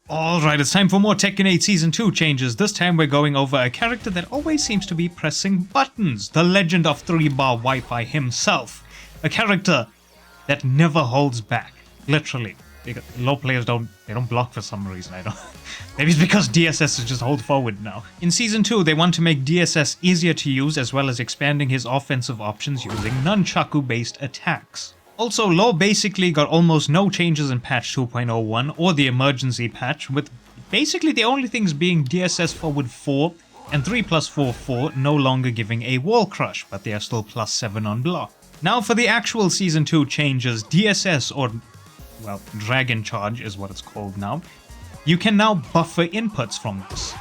Alright, it's time for more Tekken 8 Season 2 changes. This time we're going over a character that always seems to be pressing buttons. The legend of 3-bar Wi-Fi himself. A character that never holds back. Literally. Low players don't block for some reason, I don't. Maybe it's because DSS is just hold forward now. In Season 2, they want to make DSS easier to use as well as expanding his offensive options using nunchaku-based attacks. Also, Law basically got almost no changes in patch 2.01 or the emergency patch, with basically the only things being DSS forward 4 and 3+4 no longer giving a wall crush, but they are still +7 on block. Now for the actual Season 2 changes, DSS, or well, Dragon Charge is what it's called now, you can now buffer inputs from this,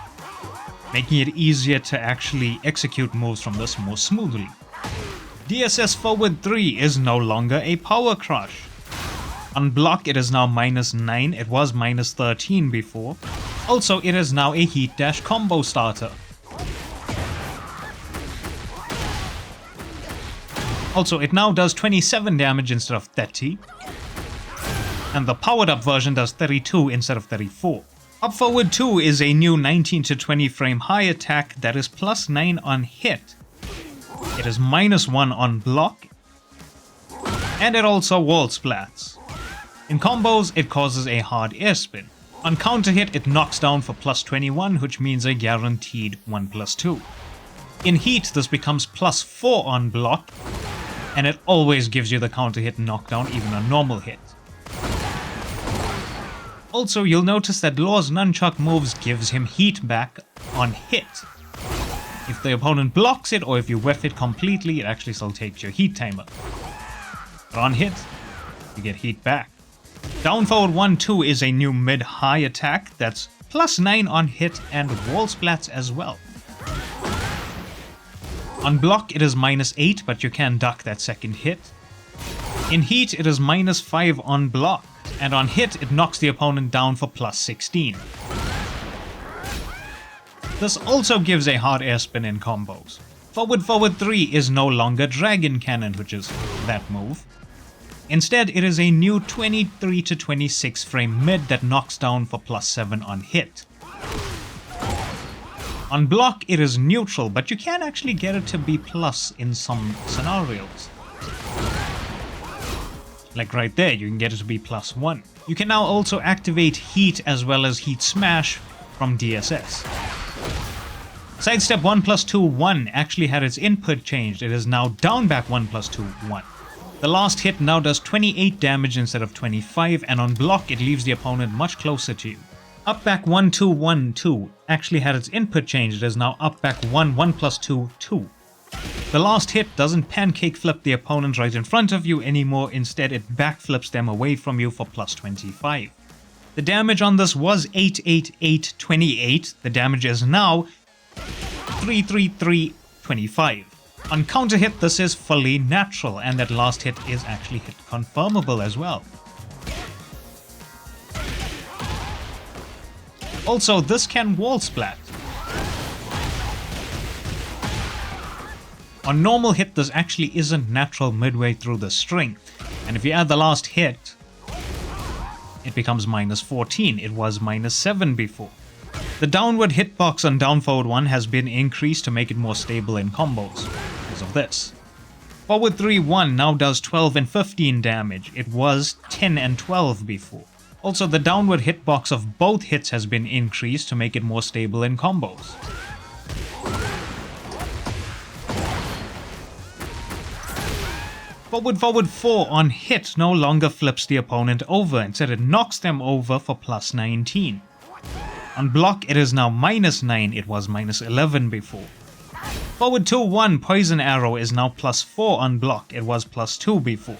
making it easier to actually execute moves from this more smoothly. DSS forward 3 is no longer a power crush. On block it is now -9, it was -13 before. Also it is now a heat dash combo starter. Also it now does 27 damage instead of 30. And the powered up version does 32 instead of 34. Up forward 2 is a new 19 to 20 frame high attack that is +9 on hit. It is -1 on block, and it also wall splats. In combos, it causes a hard air spin. On counter hit, it knocks down for +21, which means a guaranteed 1+2. In heat, this becomes +4 on block, and it always gives you the counter hit knockdown even on normal hit. Also, you'll notice that Law's nunchuck moves gives him heat back on hit. If the opponent blocks it, or if you whiff it completely, it actually still takes your heat timer. But on hit, you get heat back. Down forward 1-2 is a new mid-high attack that's +9 on hit and wall splats as well. On block it is -8, but you can duck that second hit. In heat it is -5 on block, and on hit it knocks the opponent down for +16. This also gives a hard air spin in combos. Forward 3 is no longer Dragon Cannon, which is that move. Instead, it is a new 23 to 26 frame mid that knocks down for +7 on hit. On block, it is neutral, but you can actually get it to be plus in some scenarios. Like right there, you can get it to be +1. You can now also activate heat as well as heat smash from DSS. Sidestep 1+2-1 actually had its input changed. It is now down back 1+2-1. The last hit now does 28 damage instead of 25, and on block it leaves the opponent much closer to you. Up back 1-2-1-2 actually had its input changed. It is now up back 1+2-2. The last hit doesn't pancake flip the opponent right in front of you anymore, instead it backflips them away from you for +25. The damage on this was 88828, the damage is now 33325. On counter hit this is fully natural, and that last hit is actually hit confirmable as well. Also, this can wall splat. On normal hit this actually isn't natural midway through the string, and if you add the last hit, it becomes -14, it was -7 before. The downward hitbox on down forward 1 has been increased to make it more stable in combos, because of this. Forward 3-1 now does 12 and 15 damage, it was 10 and 12 before. Also, the downward hitbox of both hits has been increased to make it more stable in combos. Forward 4 on hit no longer flips the opponent over, instead it knocks them over for +19. On block it is now -9, it was -11 before. Forward 2-1 Poison Arrow is now +4 on block, it was +2 before.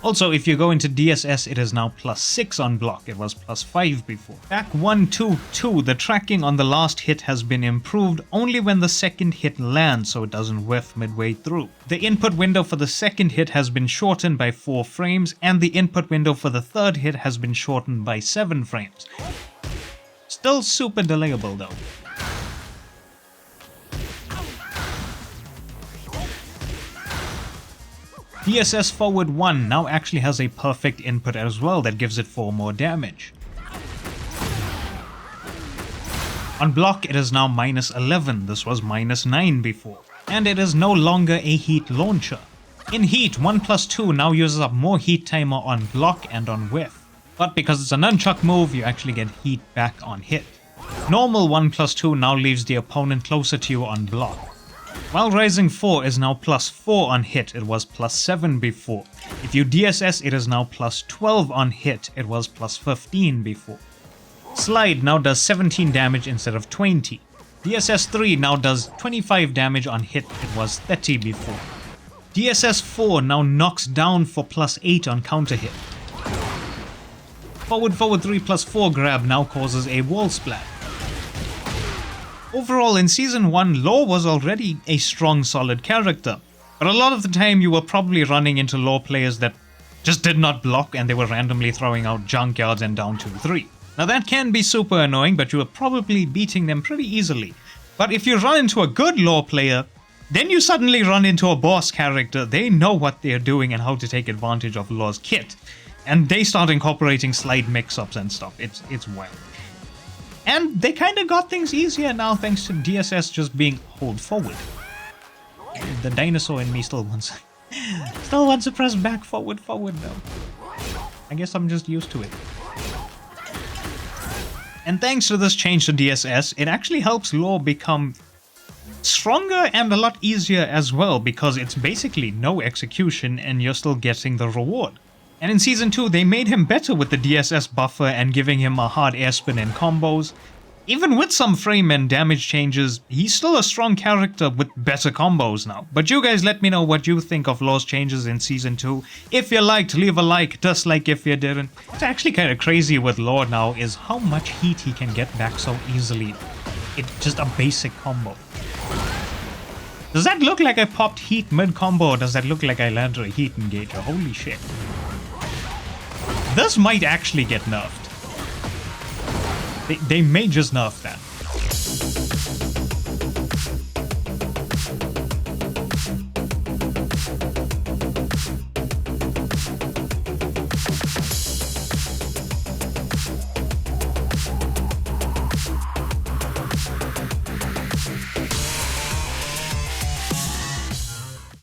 Also, if you go into DSS, it is now +6 on block, it was +5 before. Back 1-2-2, the tracking on the last hit has been improved only when the second hit lands, so it doesn't whiff midway through. The input window for the second hit has been shortened by 4 frames, and the input window for the third hit has been shortened by 7 frames. Still super delayable though. DSS forward 1 now actually has a perfect input as well that gives it 4 more damage. On block, it is now minus 11, this was minus 9 before. And it is no longer a heat launcher. In heat, 1+2 now uses up more heat timer on block and on whiff. But because it's a nunchuck move, you actually get heat back on hit. Normal 1+2 now leaves the opponent closer to you on block. While Rising 4 is now +4 on hit, it was +7 before. If you DSS, it is now +12 on hit, it was +15 before. Slide now does 17 damage instead of 20. DSS 3 now does 25 damage on hit, it was 30 before. DSS 4 now knocks down for +8 on counter hit. Forward 3+4 grab now causes a wall splat. Overall, in Season 1, Law was already a strong, solid character, but a lot of the time you were probably running into Law players that just did not block and they were randomly throwing out junkyards and down 2-3. Now that can be super annoying, but you were probably beating them pretty easily. But if you run into a good Law player, then you suddenly run into a boss character. They know what they're doing and how to take advantage of Law's kit. And they start incorporating slide mix-ups and stuff. It's wild. And they kind of got things easier now thanks to DSS just being hold forward. The dinosaur in me still wants to press back forward though. I guess I'm just used to it. And thanks to this change to DSS, it actually helps Law become stronger and a lot easier as well, because it's basically no execution and you're still getting the reward. And in Season 2, they made him better with the DSS buffer and giving him a hard air spin in combos. Even with some frame and damage changes, he's still a strong character with better combos now. But you guys let me know what you think of Law's changes in Season 2. If you liked, leave a like, dislike if you didn't. It's actually kind of crazy with Law now is how much heat he can get back so easily. It's just a basic combo. Does that look like I popped heat mid-combo, or does that look like I landed a heat engager? Holy shit. This might actually get nerfed. They may just nerf that.